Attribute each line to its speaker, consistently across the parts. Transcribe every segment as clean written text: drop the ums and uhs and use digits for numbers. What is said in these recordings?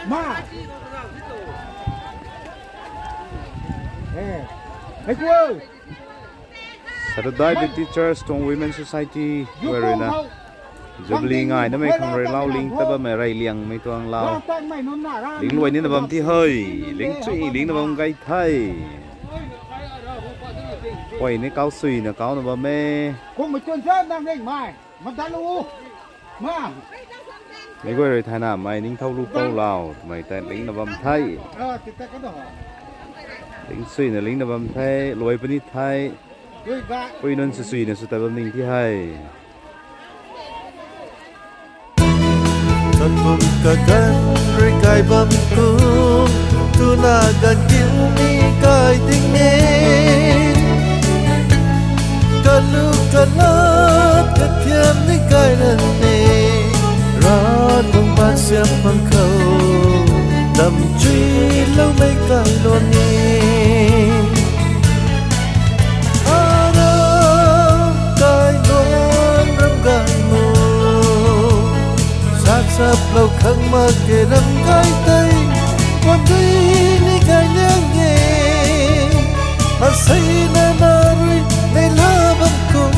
Speaker 1: Ma. Hey, cô.
Speaker 2: Saturday the teachers trong Women's Society where na Jubli ngai na mấy không rồi lao ling ta ba mày rai liang mấy tuang lao ling luai ni na bam thi hơi ling chui ling na bam gai thai quay ni cao suy na cao na ba mẹ
Speaker 1: Cùng một chân sơn đang định mày mà ta lu ma
Speaker 2: mấy quay rồi thai na mày ning thâu lu câu lao mày tại ling na bam thai
Speaker 1: thì ta có đỏ
Speaker 2: ling suy na ling na bam thai luai pani thai quay nên suy na su ta bam ning thi hai
Speaker 3: Bum kakan rikai bam tu na gan kini kai tinge kalu kalat kathiam ni kai nan ne ra tung ban siam bang khâu đầm truy lâu mấy kai lon ni sắp lâu khăng mà kể năm cái tay còn đi ni cái nhang nhẹ mà say na na rồi nay la băng cùng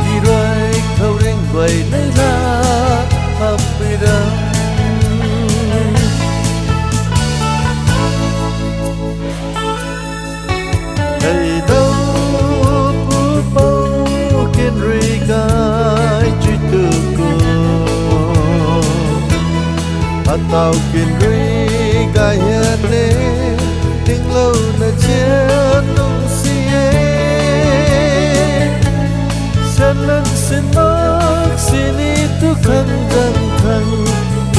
Speaker 3: đi rồi thâu riêng vậy nay la hấp bị đắng thầy đâu bút bao kiên rì cái truy từ tao kiên rì gai hiền lê tiếng lâu na chiến nung xie sen lần sen mắc xin đi tu khăn răng khăn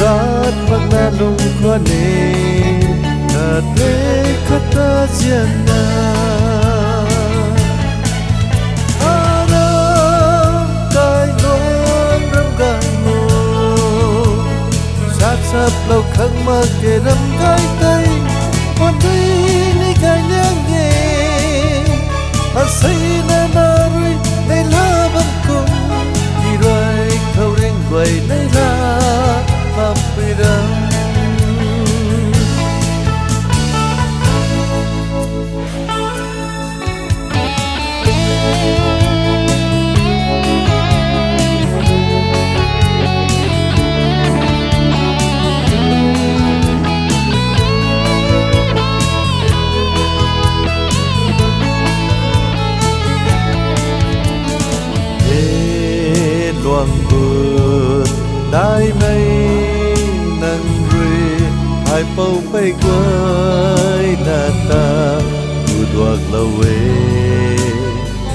Speaker 3: gạt mặc na lung khoa nê na thế khát ta chiến na sắp lâu khăng mà kể năm cái tay còn đi ni cái nhang nhẹ mà say na na rồi nay la băng cùng đi rồi thâu riêng vậy nay la hấp bị đắng loang buồn đai mây nắng rơi hai bầu bay quay na ta tu duak lawe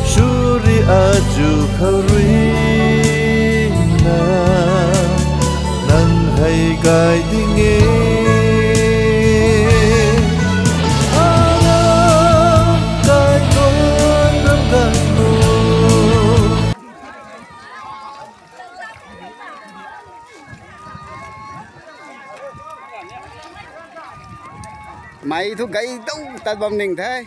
Speaker 3: shuri aju khari na nang hai gai dinge
Speaker 1: mày thu gậy đâu ta bầm nình thế